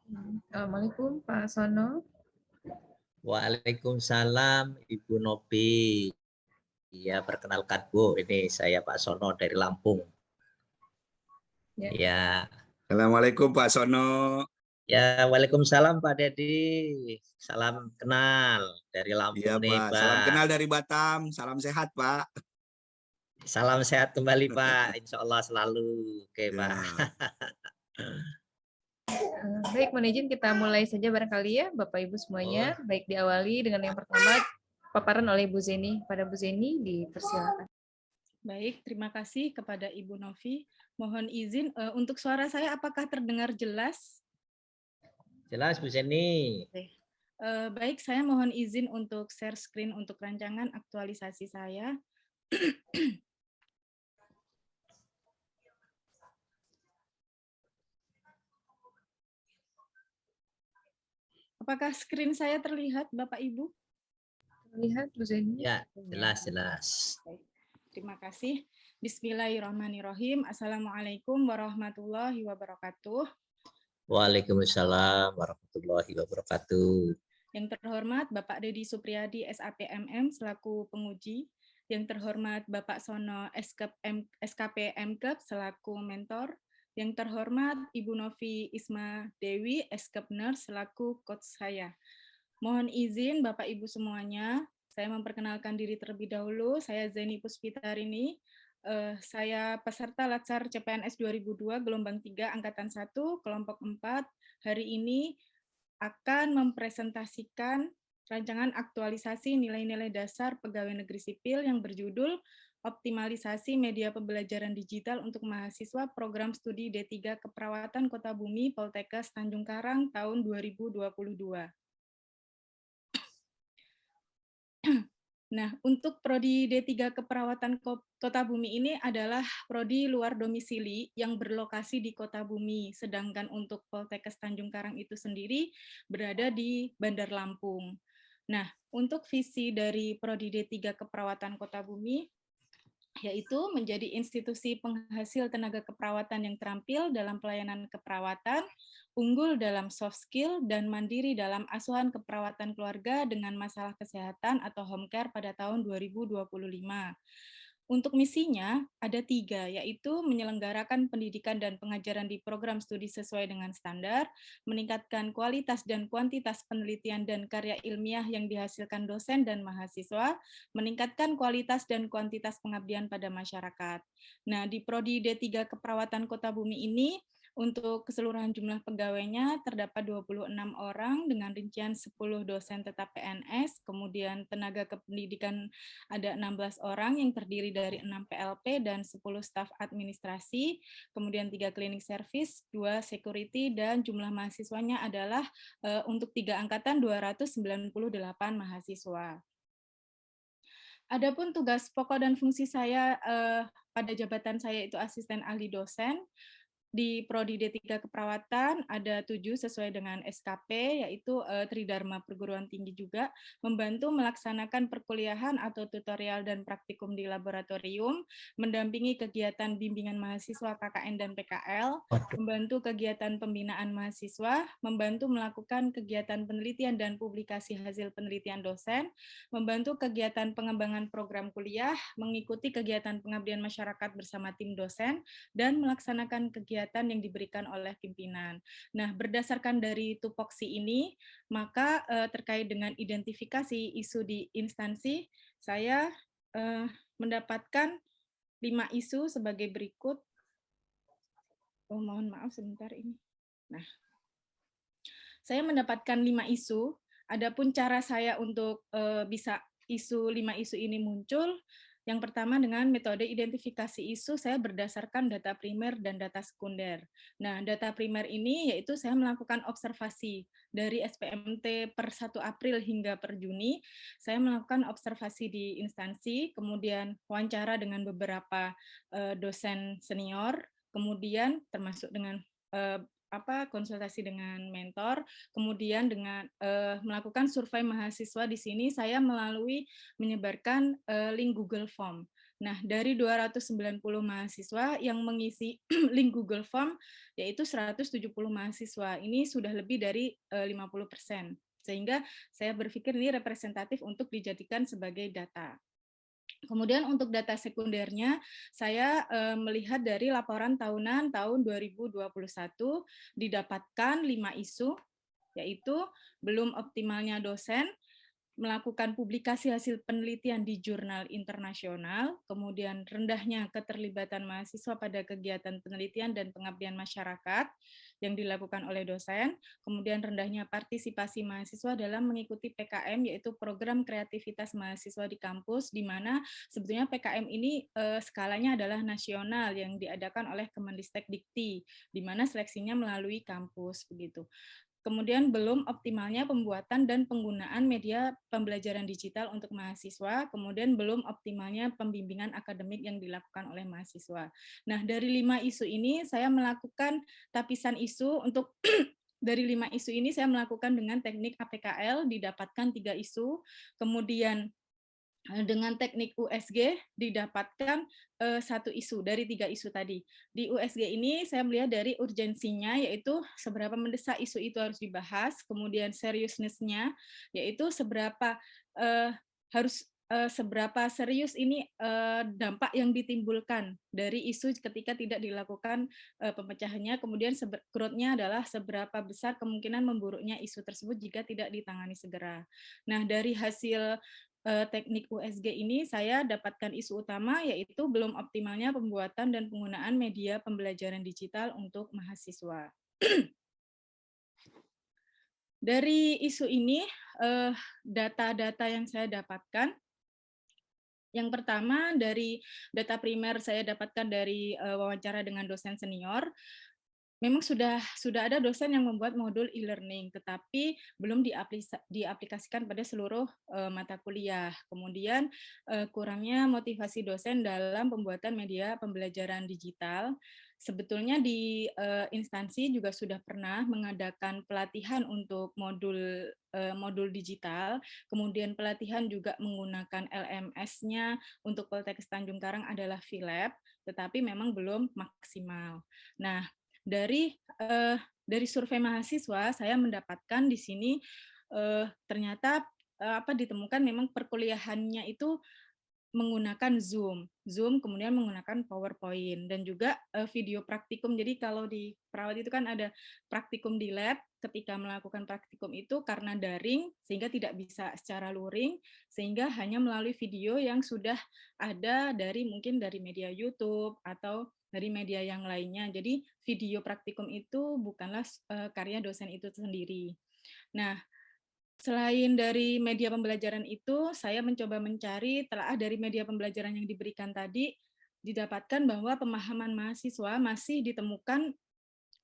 Assalamualaikum Pak Sono. Waalaikumsalam Ibu Novi. Iya, perkenalkan Bu, ini saya Pak Sono dari Lampung. Ya. Ya, Assalamualaikum Pak Sono. ya, Waalaikumsalam Pak Dedi. Salam kenal dari Iya Lampung nih Pak, salam Pak. kenal dari Batam. Salam sehat Pak. Salam sehat kembali Pak. Insya Allah selalu. Oke Pak. Ya. Baik, mohon izin kita mulai saja barangkali ya Bapak Ibu semuanya. Baik, diawali dengan yang pertama paparan oleh Bu Zeni. Pada Bu Zeni dipersilakan. Baik, terima kasih kepada Ibu Novi. Mohon izin untuk suara saya apakah terdengar jelas? Jelas Bu Zeni. Baik, saya mohon izin untuk share screen untuk rancangan aktualisasi saya. Apakah screen saya terlihat, Bapak Ibu? Terlihat Bu Zeni? Ya, jelas. Baik, terima kasih. Bismillahirrahmanirrahim. Assalamualaikum warahmatullahi wabarakatuh. Waalaikumsalam warahmatullahi wabarakatuh. Yang terhormat Bapak Dedi Supriyadi SAPMM selaku penguji. Yang terhormat Bapak Sono SKP MKEP selaku mentor. Yang terhormat Ibu Novi Isma Dewi SKP Nurse selaku coach saya. Mohon izin Bapak Ibu semuanya, saya memperkenalkan diri terlebih dahulu. Saya Zeni Puspitarini. Saya peserta Latsar CPNS 2002 gelombang 3 angkatan 1 kelompok 4. Hari ini akan mempresentasikan rancangan aktualisasi nilai-nilai dasar pegawai negeri sipil yang berjudul Optimalisasi Media Pembelajaran Digital untuk Mahasiswa Program Studi D3 Keperawatan Kota Bumi Poltekkes Tanjung Karang tahun 2022. Nah, untuk Prodi D3 Keperawatan Kota Bumi ini adalah prodi luar domisili yang berlokasi di Kota Bumi, sedangkan untuk Poltekkes Tanjung Karang itu sendiri berada di Bandar Lampung. Nah, untuk visi dari Prodi D3 Keperawatan Kota Bumi yaitu menjadi institusi penghasil tenaga keperawatan yang terampil dalam pelayanan keperawatan, unggul dalam soft skill, dan mandiri dalam asuhan keperawatan keluarga dengan masalah kesehatan atau home care pada tahun 2025. Untuk misinya ada 3, yaitu menyelenggarakan pendidikan dan pengajaran di program studi sesuai dengan standar, meningkatkan kualitas dan kuantitas penelitian dan karya ilmiah yang dihasilkan dosen dan mahasiswa, meningkatkan kualitas dan kuantitas pengabdian pada masyarakat. Nah, di Prodi D3 Keperawatan Kota Bumi ini, untuk keseluruhan jumlah pegawainya terdapat 26 orang dengan rincian 10 dosen tetap PNS, kemudian tenaga kependidikan ada 16 orang yang terdiri dari 6 PLP dan 10 staf administrasi, kemudian 3 klinik service, 2 security, dan jumlah mahasiswanya adalah untuk 3 angkatan 298 mahasiswa. Adapun tugas pokok dan fungsi saya pada jabatan saya itu asisten ahli dosen. Di Prodi D3 Keperawatan ada 7 sesuai dengan SKP, yaitu Tridharma Perguruan Tinggi juga, membantu melaksanakan perkuliahan atau tutorial dan praktikum di laboratorium, mendampingi kegiatan bimbingan mahasiswa KKN dan PKL, membantu kegiatan pembinaan mahasiswa, membantu melakukan kegiatan penelitian dan publikasi hasil penelitian dosen, membantu kegiatan pengembangan program kuliah, mengikuti kegiatan pengabdian masyarakat bersama tim dosen, dan melaksanakan kegiatan yang diberikan oleh pimpinan. Nah, berdasarkan dari tupoksi ini, maka terkait dengan identifikasi isu di instansi, saya mendapatkan 5 isu sebagai berikut. Oh, mohon maaf sebentar ini. Nah, saya mendapatkan 5 isu. Adapun cara saya untuk bisa 5 isu ini muncul, yang pertama dengan metode identifikasi isu, saya berdasarkan data primer dan data sekunder. Nah, data primer ini yaitu saya melakukan observasi dari SPMT per 1 April hingga per Juni. Saya melakukan observasi di instansi, kemudian wawancara dengan beberapa dosen senior, kemudian termasuk dengan konsultasi dengan mentor, kemudian dengan melakukan survei mahasiswa di sini saya menyebarkan link Google Form. Nah, dari 290 mahasiswa yang mengisi link Google Form, yaitu 170 mahasiswa. Ini sudah lebih dari 50%. Sehingga saya berpikir ini representatif untuk dijadikan sebagai data. Kemudian untuk data sekundernya, saya melihat dari laporan tahunan tahun 2021 didapatkan 5 isu, yaitu belum optimalnya dosen, melakukan publikasi hasil penelitian di jurnal internasional, kemudian rendahnya keterlibatan mahasiswa pada kegiatan penelitian dan pengabdian masyarakat yang dilakukan oleh dosen, kemudian rendahnya partisipasi mahasiswa dalam mengikuti PKM, yaitu program kreativitas mahasiswa di kampus, di mana sebetulnya PKM ini skalanya adalah nasional yang diadakan oleh Kemendikbud, di mana seleksinya melalui kampus begitu. Kemudian belum optimalnya pembuatan dan penggunaan media pembelajaran digital untuk mahasiswa, kemudian belum optimalnya pembimbingan akademik yang dilakukan oleh mahasiswa. Nah, dari 5 isu ini saya melakukan tapisan isu untuk dari 5 isu ini saya melakukan dengan teknik APKL, didapatkan 3 isu, kemudian dengan teknik USG didapatkan 1 isu dari 3 isu tadi. Di USG ini saya melihat dari urgensinya, yaitu seberapa mendesak isu itu harus dibahas, kemudian seriousness-nya, yaitu seberapa seberapa serius ini dampak yang ditimbulkan dari isu ketika tidak dilakukan pemecahannya, kemudian growth-nya adalah seberapa besar kemungkinan memburuknya isu tersebut jika tidak ditangani segera. Nah, dari hasil teknik USG ini saya dapatkan isu utama, yaitu belum optimalnya pembuatan dan penggunaan media pembelajaran digital untuk mahasiswa. Dari isu ini, data-data yang saya dapatkan, yang pertama dari data primer saya dapatkan dari wawancara dengan dosen senior. Memang sudah ada dosen yang membuat modul e-learning, tetapi belum diaplikasikan pada seluruh mata kuliah. Kemudian kurangnya motivasi dosen dalam pembuatan media pembelajaran digital. Sebetulnya di instansi juga sudah pernah mengadakan pelatihan untuk modul digital, kemudian pelatihan juga menggunakan LMS-nya untuk Poltekkes Tanjung Karang adalah VLab, tetapi memang belum maksimal. Nah, dari survei mahasiswa saya mendapatkan di sini ternyata ditemukan memang perkuliahannya itu menggunakan Zoom kemudian menggunakan PowerPoint dan juga video praktikum. Jadi kalau di perawat itu kan ada praktikum di lab, ketika melakukan praktikum itu karena daring sehingga tidak bisa secara luring, sehingga hanya melalui video yang sudah ada mungkin dari media YouTube atau dari media yang lainnya. Jadi video praktikum itu bukanlah karya dosen itu sendiri. Nah, selain dari media pembelajaran itu, saya mencoba mencari telaah dari media pembelajaran yang diberikan tadi, didapatkan bahwa pemahaman mahasiswa masih ditemukan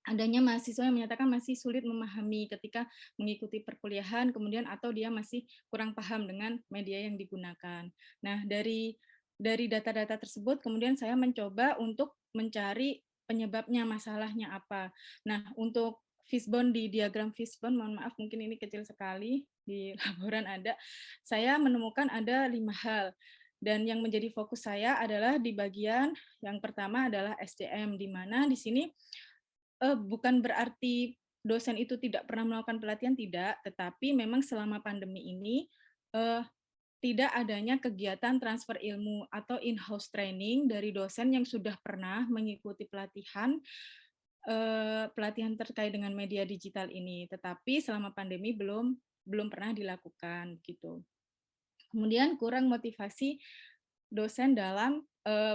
adanya mahasiswa yang menyatakan masih sulit memahami ketika mengikuti perkuliahan, kemudian atau dia masih kurang paham dengan media yang digunakan. Nah, dari data-data tersebut, kemudian saya mencoba untuk mencari penyebabnya, masalahnya apa. Nah, untuk fishbone di diagram fishbone, mohon maaf mungkin ini kecil sekali, di laporan ada, saya menemukan ada 5 hal. Dan yang menjadi fokus saya adalah di bagian yang pertama adalah SDM, di mana di sini bukan berarti dosen itu tidak pernah melakukan pelatihan, tidak, tetapi memang selama pandemi ini tidak adanya kegiatan transfer ilmu atau in-house training dari dosen yang sudah pernah mengikuti pelatihan terkait dengan media digital ini, tetapi selama pandemi belum pernah dilakukan gitu. Kemudian kurang motivasi dosen dalam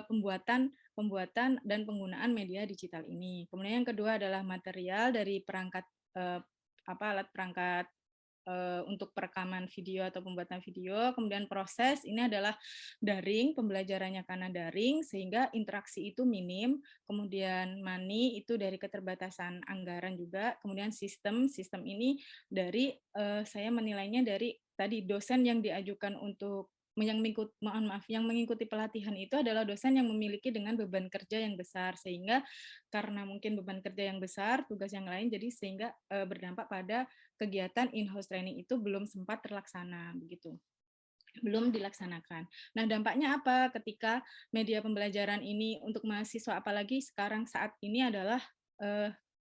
pembuatan dan penggunaan media digital ini. Kemudian yang kedua adalah material dari perangkat alat perangkat untuk perekaman video atau pembuatan video. Kemudian proses ini adalah daring, pembelajarannya karena daring sehingga interaksi itu minim. Kemudian money itu dari keterbatasan anggaran juga. Kemudian sistem ini dari saya menilainya dari tadi dosen yang diajukan untuk yang mengikuti pelatihan itu adalah dosen yang memiliki dengan beban kerja yang besar, sehingga karena mungkin beban kerja yang besar, tugas yang lain, jadi sehingga berdampak pada kegiatan in-house training itu belum sempat terlaksana begitu. belum dilaksanakan. Nah, dampaknya apa ketika media pembelajaran ini untuk mahasiswa, apalagi sekarang saat ini adalah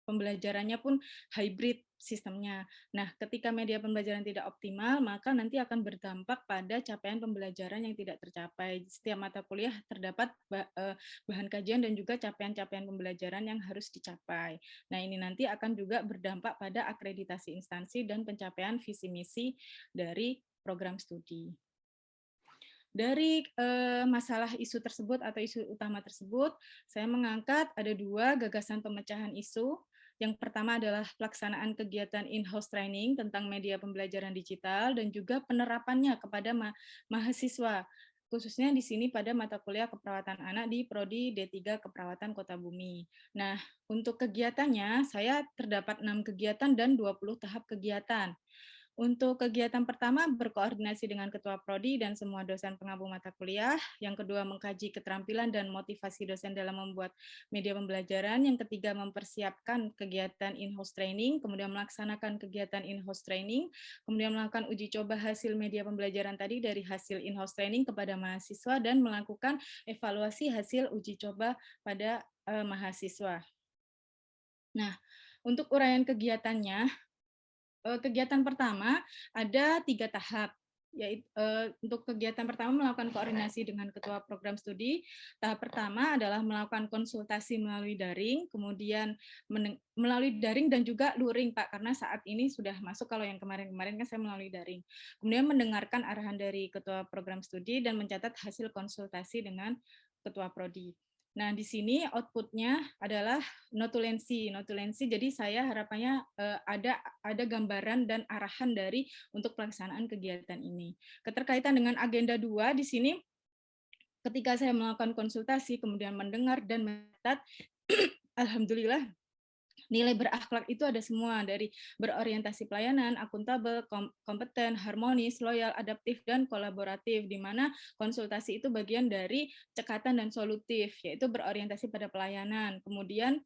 pembelajarannya pun hybrid sistemnya. Nah, ketika media pembelajaran tidak optimal, maka nanti akan berdampak pada capaian pembelajaran yang tidak tercapai. Setiap mata kuliah terdapat bahan kajian dan juga capaian-capaian pembelajaran yang harus dicapai. Nah, ini nanti akan juga berdampak pada akreditasi instansi dan pencapaian visi misi dari program studi. Dari masalah isu tersebut atau isu utama tersebut, saya mengangkat ada 2 gagasan pemecahan isu. Yang pertama adalah pelaksanaan kegiatan in-house training tentang media pembelajaran digital dan juga penerapannya kepada mahasiswa, khususnya di sini pada mata kuliah keperawatan anak di Prodi D3 Keperawatan Kota Bumi. Nah, untuk kegiatannya, saya terdapat 6 kegiatan dan 20 tahap kegiatan. Untuk kegiatan pertama, berkoordinasi dengan Ketua Prodi dan semua dosen pengampu mata kuliah. Yang kedua, mengkaji keterampilan dan motivasi dosen dalam membuat media pembelajaran. Yang ketiga, mempersiapkan kegiatan in-house training, kemudian melaksanakan kegiatan in-house training, kemudian melakukan uji coba hasil media pembelajaran tadi dari hasil in-house training kepada mahasiswa, dan melakukan evaluasi hasil uji coba pada mahasiswa. Nah, untuk uraian kegiatannya, kegiatan pertama ada 3 tahap, yaitu untuk kegiatan pertama melakukan koordinasi dengan ketua program studi. Tahap pertama adalah melakukan konsultasi melalui daring, kemudian melalui daring dan juga luring, Pak, karena saat ini sudah masuk, kalau yang kemarin-kemarin kan saya melalui daring. Kemudian mendengarkan arahan dari ketua program studi dan mencatat hasil konsultasi dengan ketua prodi. Nah, di sini output-nya adalah notulensi. Jadi saya harapannya ada gambaran dan arahan dari untuk pelaksanaan kegiatan ini. Keterkaitan dengan agenda 2 di sini, ketika saya melakukan konsultasi, kemudian mendengar dan mencatat, alhamdulillah nilai berakhlak itu ada semua, dari berorientasi pelayanan, akuntabel, kompeten, harmonis, loyal, adaptif, dan kolaboratif, di mana konsultasi itu bagian dari cekatan dan solutif, yaitu berorientasi pada pelayanan. Kemudian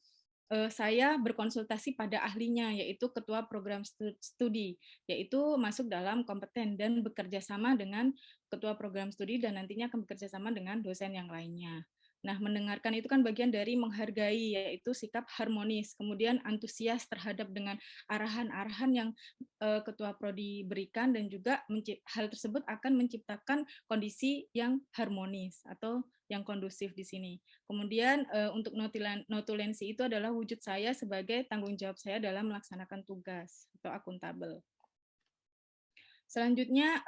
saya berkonsultasi pada ahlinya, yaitu ketua program studi, yaitu masuk dalam kompeten dan bekerja sama dengan ketua program studi dan nantinya akan bekerja sama dengan dosen yang lainnya. Nah, mendengarkan itu kan bagian dari menghargai, yaitu sikap harmonis, kemudian antusias terhadap dengan arahan-arahan yang ketua prodi berikan, dan juga hal tersebut akan menciptakan kondisi yang harmonis atau yang kondusif di sini. Kemudian untuk notulensi itu adalah wujud saya sebagai tanggung jawab saya dalam melaksanakan tugas atau akuntabel. Selanjutnya,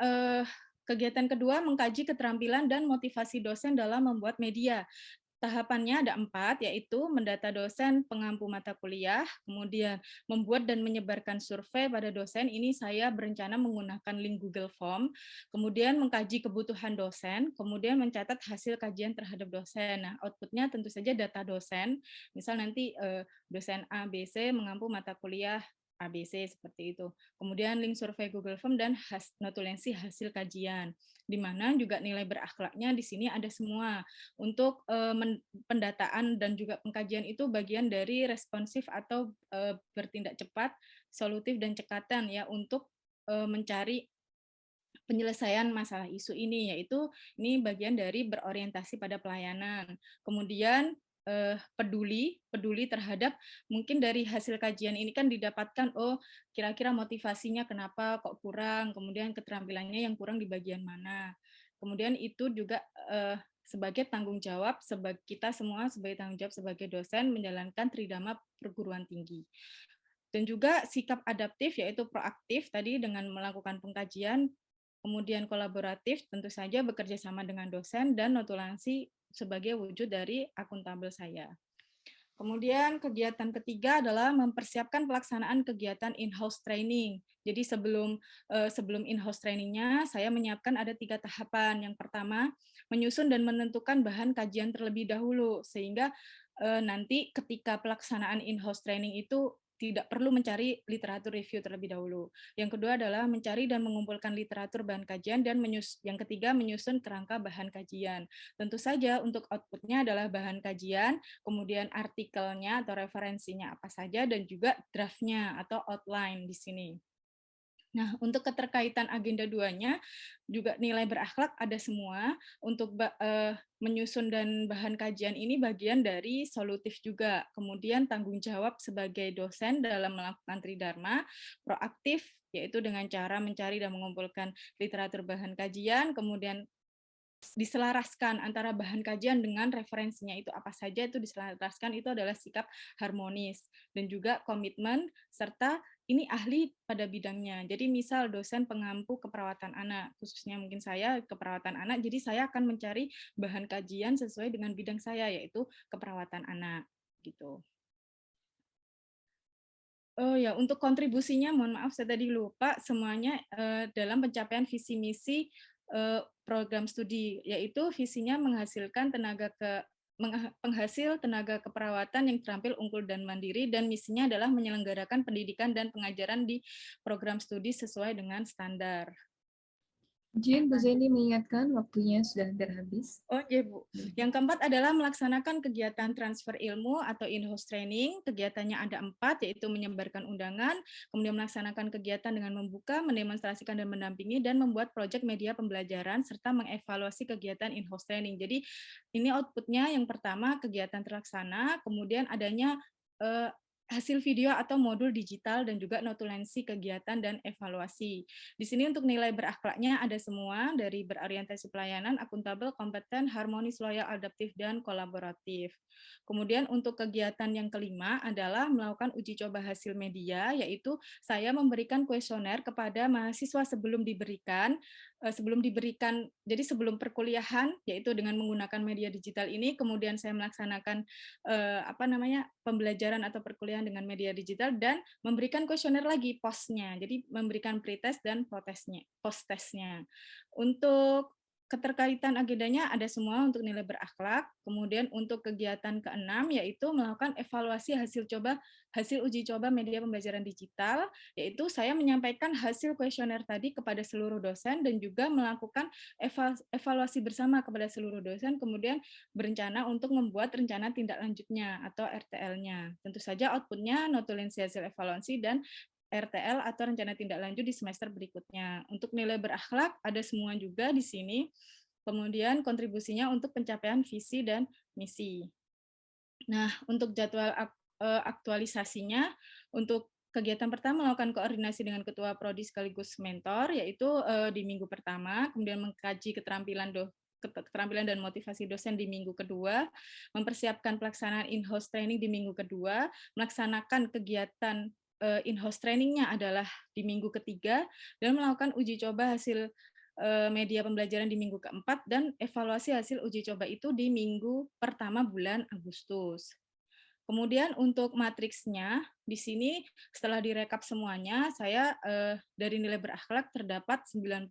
kegiatan kedua mengkaji keterampilan dan motivasi dosen dalam membuat media. Tahapannya ada 4, yaitu mendata dosen pengampu mata kuliah, kemudian membuat dan menyebarkan survei pada dosen, ini saya berencana menggunakan link Google Form, kemudian mengkaji kebutuhan dosen, kemudian mencatat hasil kajian terhadap dosen. Nah, outputnya tentu saja data dosen, misal nanti dosen A, B, C mengampu mata kuliah ABC, seperti itu. Kemudian link survei Google Form dan notulensi hasil kajian, di mana juga nilai berakhlaknya di sini ada semua. Untuk pendataan dan juga pengkajian itu bagian dari responsif atau bertindak cepat, solutif, dan cekatan ya, untuk mencari penyelesaian masalah isu ini, yaitu ini bagian dari berorientasi pada pelayanan. Kemudian peduli terhadap, mungkin dari hasil kajian ini kan didapatkan, oh kira-kira motivasinya kenapa kok kurang, kemudian keterampilannya yang kurang di bagian mana. Kemudian itu juga sebagai tanggung jawab, kita semua sebagai tanggung jawab sebagai dosen menjalankan tridharma perguruan tinggi. Dan juga sikap adaptif, yaitu proaktif tadi dengan melakukan pengkajian, kemudian kolaboratif tentu saja bekerja sama dengan dosen, dan notulensi sebagai wujud dari akuntabel saya. Kemudian kegiatan ketiga adalah mempersiapkan pelaksanaan kegiatan in-house training. Jadi sebelum in-house trainingnya, saya menyiapkan ada 3 tahapan. Yang pertama, menyusun dan menentukan bahan kajian terlebih dahulu, sehingga nanti ketika pelaksanaan in-house training itu tidak perlu mencari literatur review terlebih dahulu. Yang kedua adalah mencari dan mengumpulkan literatur bahan kajian, dan yang ketiga menyusun kerangka bahan kajian. Tentu saja untuk outputnya adalah bahan kajian, kemudian artikelnya atau referensinya apa saja, dan juga draftnya atau outline di sini. Nah, untuk keterkaitan agenda 2-nya juga nilai berakhlak ada semua. Untuk menyusun dan bahan kajian ini bagian dari solutif juga. Kemudian tanggung jawab sebagai dosen dalam melakukan tridharma, proaktif yaitu dengan cara mencari dan mengumpulkan literatur bahan kajian, kemudian diselaraskan antara bahan kajian dengan referensinya itu apa saja, itu diselaraskan, itu adalah sikap harmonis, dan juga komitmen serta ini ahli pada bidangnya. Jadi misal dosen pengampu keperawatan anak, khususnya mungkin saya keperawatan anak, jadi saya akan mencari bahan kajian sesuai dengan bidang saya, yaitu keperawatan anak gitu. Oh ya, untuk kontribusinya, mohon maaf saya tadi lupa, semuanya dalam pencapaian visi misi program studi, yaitu visinya menghasilkan penghasil tenaga keperawatan yang terampil, unggul, dan mandiri, dan misinya adalah menyelenggarakan pendidikan dan pengajaran di program studi sesuai dengan standar. Izin Bu Zeni mengingatkan waktunya sudah hampir habis. Oh iya Bu. Yang keempat adalah melaksanakan kegiatan transfer ilmu atau in-house training. Kegiatannya ada 4, yaitu menyebarkan undangan, kemudian melaksanakan kegiatan dengan membuka, mendemonstrasikan dan mendampingi, dan membuat proyek media pembelajaran, serta mengevaluasi kegiatan in-house training. Jadi ini outputnya yang pertama kegiatan terlaksana, kemudian adanya hasil video atau modul digital, dan juga notulensi kegiatan dan evaluasi. Di sini untuk nilai berakhlaknya ada semua, dari berorientasi pelayanan, akuntabel, kompeten, harmonis, loyal, adaptif, dan kolaboratif. Kemudian untuk kegiatan yang kelima adalah melakukan uji coba hasil media, yaitu saya memberikan kuesioner kepada mahasiswa sebelum diberikan, jadi sebelum perkuliahan, yaitu dengan menggunakan media digital ini, kemudian saya melaksanakan pembelajaran atau perkuliahan dengan media digital, dan memberikan kuesioner lagi postnya, jadi memberikan pretest dan post-testnya. Untuk keterkaitan agendanya ada semua untuk nilai berakhlak. Kemudian untuk kegiatan ke-6 yaitu melakukan evaluasi hasil uji coba media pembelajaran digital, yaitu saya menyampaikan hasil kuesioner tadi kepada seluruh dosen dan juga melakukan evaluasi bersama kepada seluruh dosen, kemudian berencana untuk membuat rencana tindak lanjutnya atau RTL-nya. Tentu saja outputnya notulensi hasil evaluasi dan RTL atau rencana tindak lanjut di semester berikutnya. Untuk nilai berakhlak ada semua juga di sini. Kemudian kontribusinya untuk pencapaian visi dan misi. Nah, untuk jadwal aktualisasinya, untuk kegiatan pertama melakukan koordinasi dengan ketua prodi sekaligus mentor, yaitu di minggu pertama, kemudian mengkaji keterampilan dan motivasi dosen di minggu kedua, mempersiapkan pelaksanaan in-house training di minggu kedua, melaksanakan kegiatan in-house trainingnya adalah di minggu ketiga, dan melakukan uji coba hasil media pembelajaran di minggu keempat, dan evaluasi hasil uji coba itu di minggu pertama bulan Agustus. Kemudian untuk matriksnya, di sini setelah direkap semuanya, saya dari nilai berakhlak terdapat 94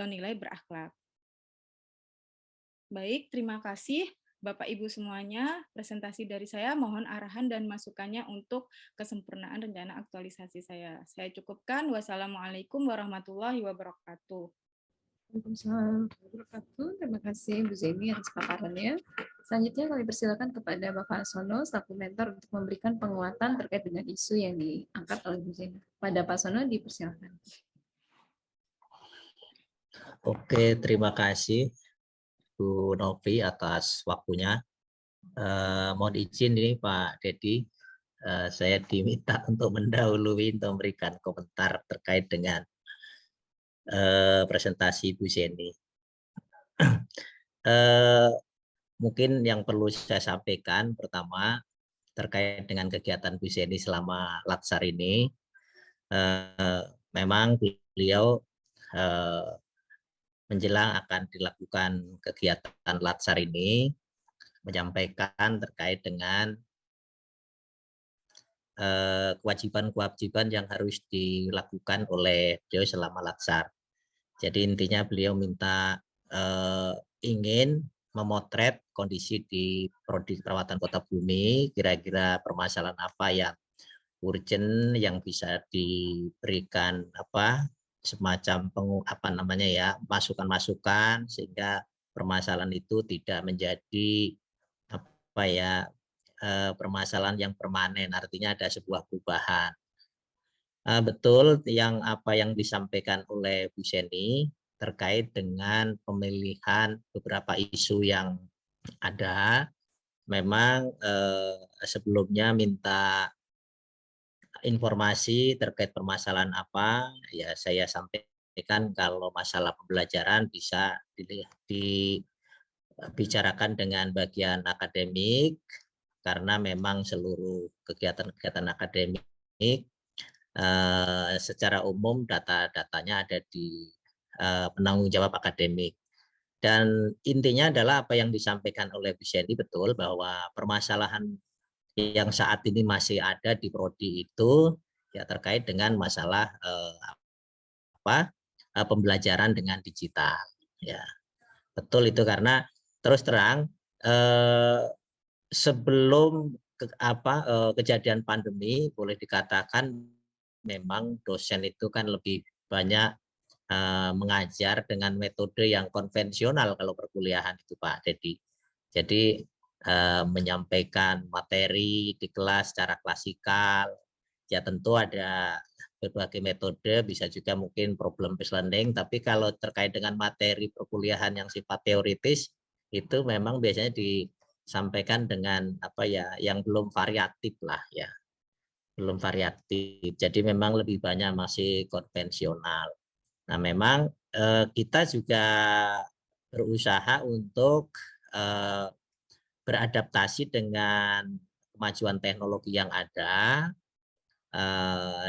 nilai berakhlak. Baik, terima kasih Bapak Ibu semuanya. Presentasi dari saya, mohon arahan dan masukannya untuk kesempurnaan rencana aktualisasi saya. Saya cukupkan. Wassalamualaikum warahmatullahi wabarakatuh. Waalaikumsalam warahmatullahi wabarakatuh. Terima kasih Bu Zeni atas paparannya. Selanjutnya kami persilakan kepada Bapak Sono selaku mentor untuk memberikan penguatan terkait dengan isu yang diangkat oleh Bu Zeni. Pada Pak Sono dipersilakan. Oke, terima kasih Bu Novi atas waktunya. Mohon izin ini Pak Dedi, saya diminta untuk mendahului untuk memberikan komentar terkait dengan presentasi Bu Zeni. Mungkin yang perlu saya sampaikan pertama terkait dengan kegiatan Bu Zeni selama Latsar ini, memang beliau menjelang akan dilakukan kegiatan Latsar ini menyampaikan terkait dengan kewajiban-kewajiban yang harus dilakukan oleh beliau selama Latsar. Jadi intinya beliau minta ingin memotret kondisi di prodi perawatan Kota Bumi, kira-kira permasalahan apa yang urgent yang bisa diberikan semacam masukan-masukan sehingga permasalahan itu tidak menjadi permasalahan yang permanen, artinya ada sebuah perubahan. Betul yang apa yang disampaikan oleh Bu Seni terkait dengan pemilihan beberapa isu yang ada. Memang sebelumnya minta informasi terkait permasalahan apa, ya saya sampaikan kalau masalah pembelajaran bisa dibicarakan dengan bagian akademik, karena memang seluruh kegiatan-kegiatan akademik secara umum data-datanya ada di penanggung jawab akademik. Dan intinya adalah apa yang disampaikan oleh Bu Seni betul, bahwa permasalahan yang saat ini masih ada di prodi itu ya terkait dengan masalah pembelajaran dengan digital. Ya, betul itu, karena terus terang sebelum kejadian pandemi boleh dikatakan memang dosen itu kan lebih banyak mengajar dengan metode yang konvensional kalau perkuliahan itu Pak Dedi. Jadi menyampaikan materi di kelas secara klasikal, ya tentu ada berbagai metode, bisa juga mungkin problem based learning, tapi kalau terkait dengan materi perkuliahan yang sifat teoritis itu memang biasanya disampaikan dengan apa ya, yang belum variatif lah ya, belum variatif. Jadi memang lebih banyak masih konvensional. Nah, memang kita juga berusaha untuk beradaptasi dengan kemajuan teknologi yang ada,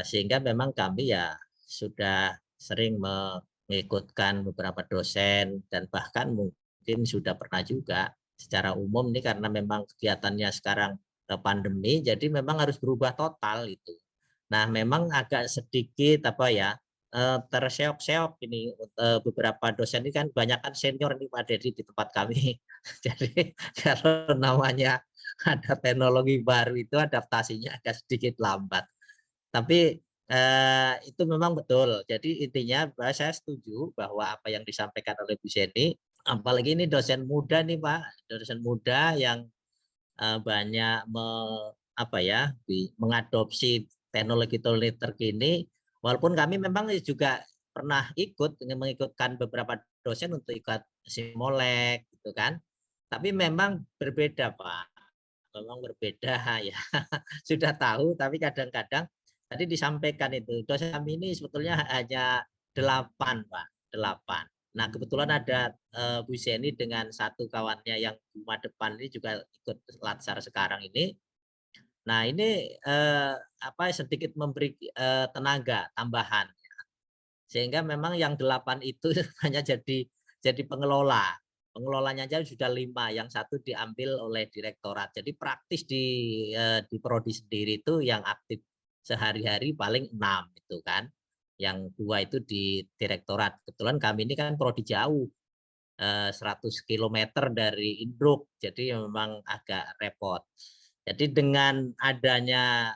sehingga memang kami ya sudah sering mengikutkan beberapa dosen, dan bahkan mungkin sudah pernah juga secara umum ini karena memang kegiatannya sekarang pandemi, jadi memang harus berubah total itu. Nah, memang agak sedikit apa ya, terseok-seok ini beberapa dosen ini kan banyak kan senior nih Pak Dedi di tempat kami. Jadi kalau namanya ada teknologi baru itu adaptasinya agak sedikit lambat. Tapi itu memang betul. Jadi intinya saya setuju bahwa apa yang disampaikan oleh Bu Seni, apalagi ini dosen muda nih Pak, dosen muda yang banyak mengadopsi teknologi-teknologi terkini. Walaupun kami memang juga pernah mengikutkan beberapa dosen untuk ikut Simolek gitu kan. Tapi memang berbeda Pak. Memang berbeda ya. Sudah tahu, tapi kadang-kadang tadi disampaikan itu dosen kami ini sebetulnya hanya 8 Pak, 8. Nah, kebetulan ada Bu Seni dengan satu kawannya yang rumah depan ini juga ikut latsar sekarang ini. Nah, ini sedikit memberi tenaga tambahan, sehingga memang yang 8 itu hanya jadi pengelola. Pengelolanya aja sudah 5, yang satu diambil oleh direktorat. Jadi praktis di prodi sendiri itu yang aktif sehari-hari paling 6 itu kan. Yang 2 itu di direktorat. Kebetulan kami ini kan prodi jauh, 100 km dari Induk, jadi memang agak repot. Jadi dengan adanya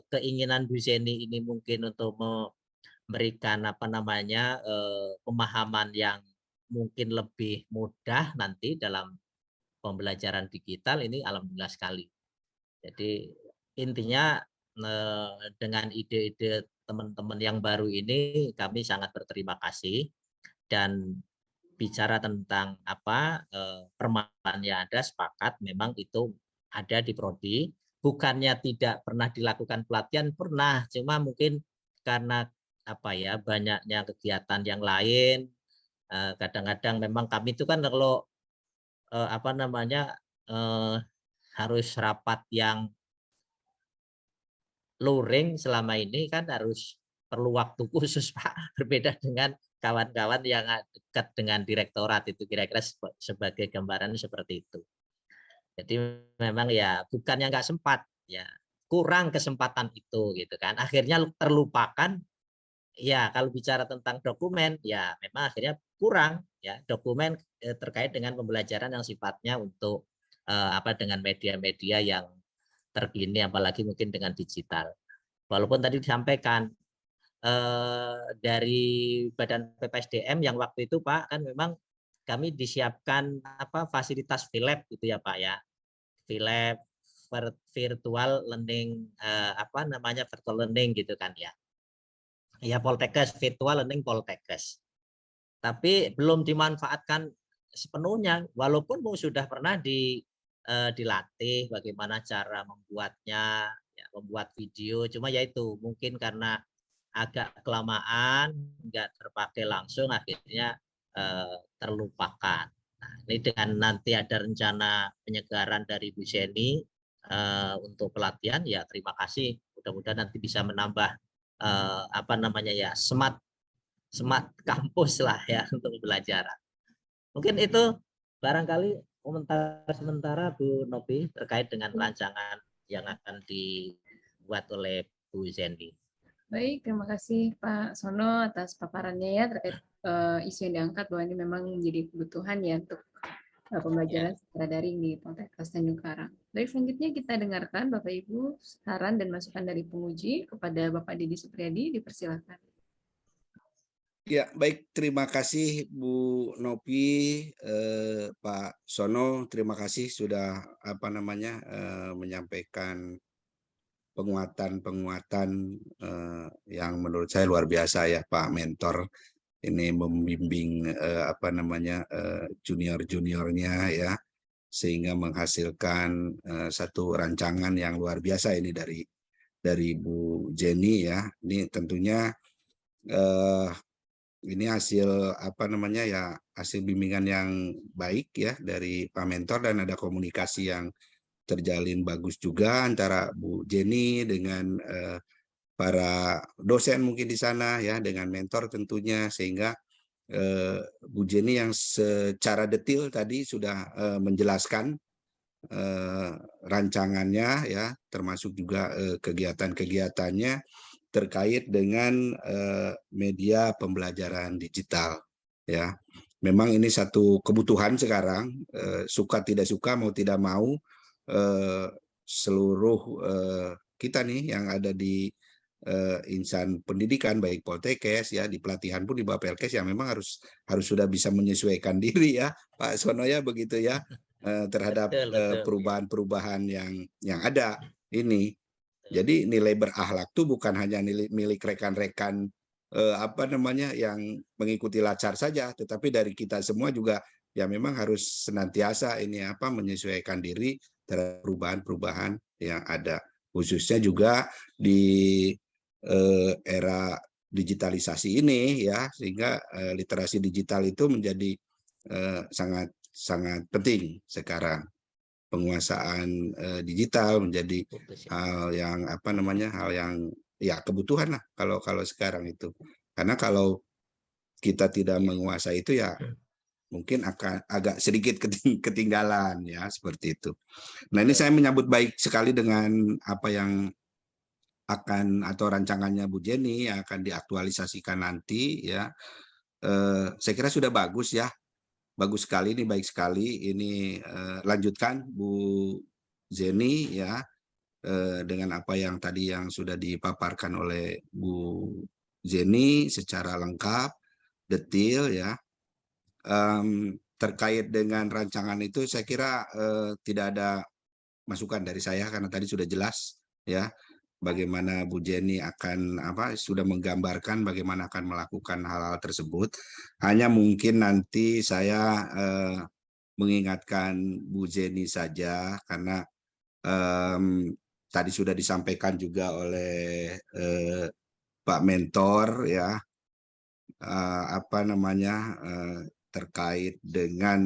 keinginan Bu Seni ini mungkin untuk memberikan pemahaman yang mungkin lebih mudah nanti dalam pembelajaran digital, ini alhamdulillah sekali. Jadi intinya dengan ide-ide teman-teman yang baru ini kami sangat berterima kasih. Dan bicara tentang permasalahan yang ada, sepakat memang itu ada di prodi. Bukannya tidak pernah dilakukan pelatihan, pernah, cuma mungkin karena banyaknya kegiatan yang lain. Kadang-kadang memang kami itu kan kalau harus rapat yang luring selama ini kan harus perlu waktu khusus Pak, berbeda dengan kawan-kawan yang dekat dengan direktorat itu, kira-kira sebagai gambaran seperti itu. Jadi memang ya bukannya nggak sempat, ya kurang kesempatan itu gitu kan, akhirnya terlupakan. Ya, kalau bicara tentang dokumen, ya memang akhirnya kurang ya dokumen terkait dengan pembelajaran yang sifatnya untuk dengan media-media yang terkini, apalagi mungkin dengan digital. Walaupun tadi disampaikan dari Badan PPSDM yang waktu itu Pak, kan memang kami disiapkan fasilitas VLab gitu ya Pak ya, VLab virtual learning apa namanya virtual learning gitu kan ya. Ya Poltekkes, virtual learning Poltekkes. Tapi belum dimanfaatkan sepenuhnya, walaupun sudah pernah dilatih bagaimana cara membuatnya, ya, membuat video. Cuma ya itu mungkin karena agak kelamaan, nggak terpakai langsung, akhirnya terlupakan. Nah, ini dengan nanti ada rencana penyegaran dari Bu Jenny untuk pelatihan, ya terima kasih. Mudah-mudahan nanti bisa menambah apa namanya ya smart kampus lah ya untuk pembelajaran. Mungkin itu barangkali komentar sementara Bu Novi terkait dengan rancangan yang akan dibuat oleh Bu Zendi. Baik, terima kasih Pak Sono atas paparannya ya terkait isu yang diangkat bahwa ini memang menjadi kebutuhan ya untuk pembelajaran secara daring di Poltekkes Tanjung Karang. Baik, selanjutnya kita dengarkan Bapak Ibu saran dan masukan dari penguji kepada Bapak Didi Supriyadi, dipersilakan. Ya, baik. Terima kasih Bu Novi, Pak Sono. Terima kasih sudah menyampaikan penguatan yang menurut saya luar biasa ya, Pak Mentor. Ini membimbing junior-juniornya ya, sehingga menghasilkan satu rancangan yang luar biasa ini dari Bu Jenny ya. Ini tentunya ini hasil hasil bimbingan yang baik ya dari Pak Mentor, dan ada komunikasi yang terjalin bagus juga antara Bu Jenny dengan para dosen mungkin di sana ya, dengan mentor tentunya, sehingga Bu Jenny yang secara detail tadi sudah menjelaskan rancangannya ya, termasuk juga kegiatan-kegiatannya terkait dengan media pembelajaran digital ya. Memang ini satu kebutuhan sekarang, suka tidak suka, mau tidak mau, seluruh kita nih yang ada di insan pendidikan baik Poltekkes ya, di pelatihan pun di bawah Pelkes, ya memang harus sudah bisa menyesuaikan diri ya Pak Sono ya, begitu ya, terhadap perubahan-perubahan yang ada ini. Jadi nilai berakhlak tuh bukan hanya milik rekan-rekan yang mengikuti lacar saja, tetapi dari kita semua juga ya memang harus senantiasa menyesuaikan diri terhadap perubahan-perubahan yang ada, khususnya juga di era digitalisasi ini ya, sehingga literasi digital itu menjadi sangat penting sekarang. Penguasaan digital menjadi hal yang hal yang ya kebutuhan lah kalau sekarang itu. Karena kalau kita tidak menguasai itu ya mungkin akan agak sedikit ketinggalan ya, seperti itu. Nah, ini saya menyambut baik sekali dengan apa yang akan atau rancangannya Bu Jenny yang akan diaktualisasikan nanti ya. Saya kira sudah bagus ya, bagus sekali, ini baik sekali. Ini lanjutkan Bu Jenny ya, dengan apa yang tadi yang sudah dipaparkan oleh Bu Jenny secara lengkap, detail ya. Terkait dengan rancangan itu saya kira tidak ada masukan dari saya karena tadi sudah jelas ya bagaimana Bu Jenny akan sudah menggambarkan bagaimana akan melakukan hal-hal tersebut. Hanya mungkin nanti saya mengingatkan Bu Jenny saja, karena tadi sudah disampaikan juga oleh Pak Mentor ya, terkait dengan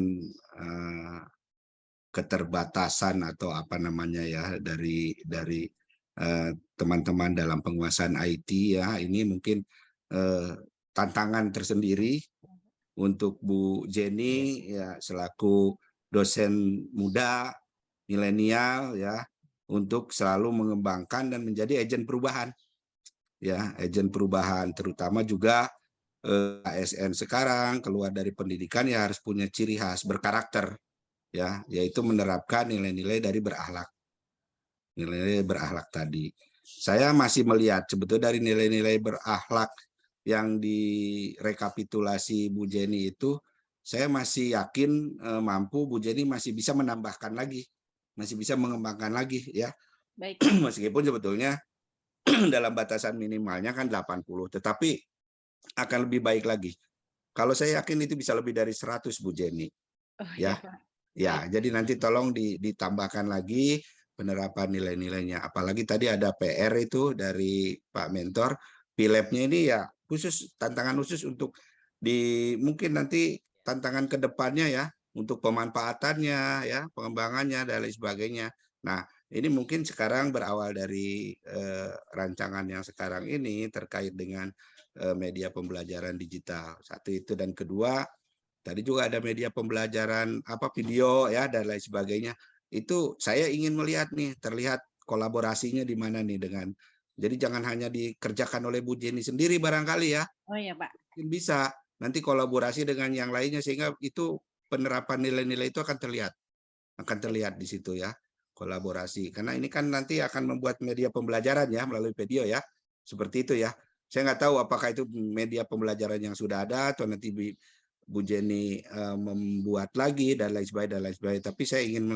keterbatasan atau dari teman-teman dalam penguasaan IT ya. Ini mungkin tantangan tersendiri untuk Bu Jenny ya, selaku dosen muda milenial ya, untuk selalu mengembangkan dan menjadi agen perubahan ya, agen perubahan, terutama juga ASN sekarang keluar dari pendidikan ya harus punya ciri khas berkarakter ya, yaitu menerapkan nilai-nilai dari berakhlak. Nilai-nilai berakhlak tadi. Saya masih melihat sebetulnya dari nilai-nilai berakhlak yang direkapitulasi Bu Jenny itu, saya masih yakin mampu Bu Jenny masih bisa menambahkan lagi masih bisa mengembangkan lagi ya. Baik. Meskipun sebetulnya dalam batasan minimalnya kan 80, tetapi akan lebih baik lagi. Kalau saya yakin itu bisa lebih dari 100, Bu Jenny. Oh Ya. iya, Pak. Ya, jadi nanti tolong ditambahkan lagi penerapan nilai-nilainya. Apalagi tadi ada PR itu dari Pak Mentor, Pilabnya ini ya khusus, tantangan khusus untuk mungkin nanti tantangan ke depannya ya, untuk pemanfaatannya ya, pengembangannya dan lain sebagainya. Nah, ini mungkin sekarang berawal dari rancangan yang sekarang ini terkait dengan media pembelajaran digital. Satu itu, dan kedua tadi juga ada media pembelajaran video ya dan lain sebagainya. Itu saya ingin melihat nih, terlihat kolaborasinya di mana nih dengan. Jadi jangan hanya dikerjakan oleh Bu Jenny sendiri barangkali ya. Oh iya, Pak. Mungkin bisa nanti kolaborasi dengan yang lainnya sehingga itu penerapan nilai-nilai itu akan terlihat di situ ya, kolaborasi. Karena ini kan nanti akan membuat media pembelajaran ya melalui video ya. Seperti itu ya. Saya nggak tahu apakah itu media pembelajaran yang sudah ada atau nanti Bu Jenny membuat lagi dan lain sebagainya. Tapi saya ingin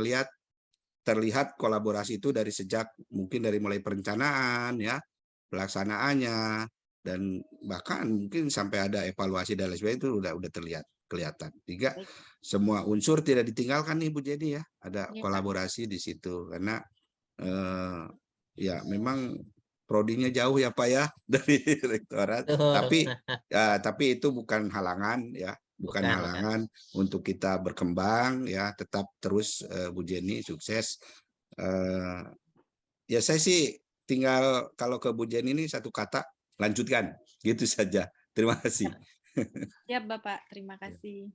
terlihat kolaborasi itu dari sejak mungkin dari mulai perencanaan ya, pelaksanaannya, dan bahkan mungkin sampai ada evaluasi dan lain sebagainya itu udah kelihatan. Tiga, semua unsur tidak ditinggalkan nih Bu Jenny ya, ada kolaborasi di situ karena ya memang prodinya jauh ya Pak ya dari rektorat, tapi itu bukan halangan ya. Bukan halangan untuk kita berkembang ya, tetap terus Bu Jenny sukses. Ya saya sih tinggal kalau ke Bu Jenny ini satu kata, lanjutkan gitu saja. Terima kasih. Siap Bapak, terima kasih.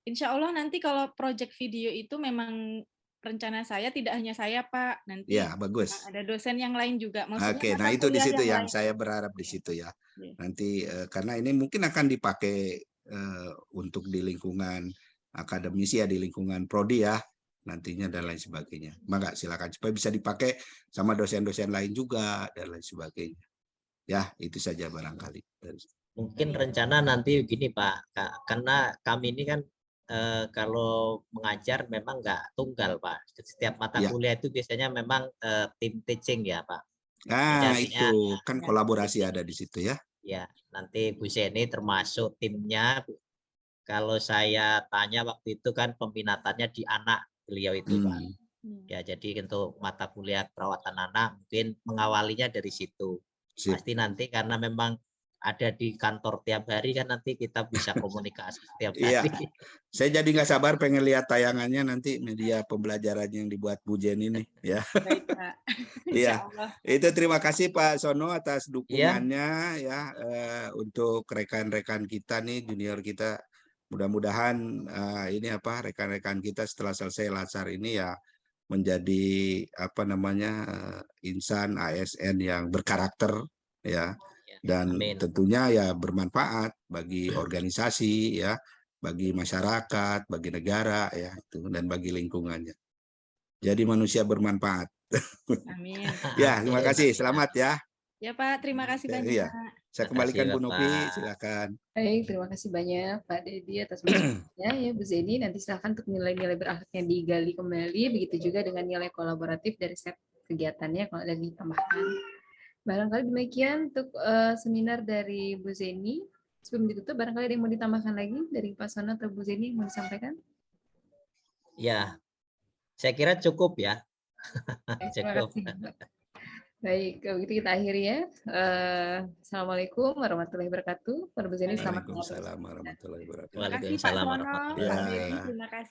Insya Allah nanti kalau proyek video itu memang rencana saya tidak hanya saya Pak, nanti ya bagus. ada dosen yang lain juga. Oke, nah itu di situ yang saya berharap di situ ya. Nanti karena ini mungkin akan dipakai untuk di lingkungan akademisi ya, di lingkungan prodi ya nantinya dan lain sebagainya. Maka silakan supaya bisa dipakai sama dosen-dosen lain juga dan lain sebagainya. Ya, itu saja barangkali. Mungkin rencana nanti begini Pak, karena kami ini kan kalau mengajar memang nggak tunggal Pak. Setiap mata kuliah itu biasanya memang tim teaching ya Pak. Nah itu kan kolaborasi ada di situ ya. Ya, nanti Bu Jenny termasuk timnya. Kalau saya tanya waktu itu kan peminatannya di anak beliau itu Pak. Ya, jadi untuk mata kuliah perawatan anak mungkin mengawalinya dari situ. Pasti nanti karena memang ada di kantor tiap hari kan nanti kita bisa komunikasi setiap hari. Iya, saya jadi nggak sabar pengen lihat tayangannya nanti media pembelajaran yang dibuat Bu Jenny ini ya. Baik, Pak. Iya, itu terima kasih Pak Sono atas dukungannya ya untuk rekan-rekan kita nih, junior kita. Mudah-mudahan ini rekan-rekan kita setelah selesai Latsar ini ya menjadi insan ASN yang berkarakter ya. Dan tentunya ya bermanfaat bagi organisasi ya, bagi masyarakat, bagi negara ya itu, dan bagi lingkungannya. Jadi manusia bermanfaat. Amin. Ya, terima kasih. Selamat ya. Ya Pak, terima kasih banyak. Iya. Saya kembalikan Bu Novi, silakan. Baik, terima kasih banyak Pak Dedi atas masukannya ya Bu Zeni. Nanti silakan untuk nilai-nilai berakhlaknya digali kembali, begitu juga dengan nilai kolaboratif dari set kegiatannya kalau ada ditambahkan. Barangkali demikian untuk seminar dari Bu Zeni. Sebelum ditutup, barangkali ada yang mau ditambahkan lagi dari Pak Sono atau Bu Zeni yang mau disampaikan? Ya, saya kira cukup ya. Cukup. Baik, kalau begitu kita akhiri ya. Assalamualaikum warahmatullahi wabarakatuh. Pak Bu Zeni, selamat malam. Waalaikumsalam warahmatullahi wabarakatuh. Waalaikumsalam warahmatullahi wabarakatuh. Terima kasih.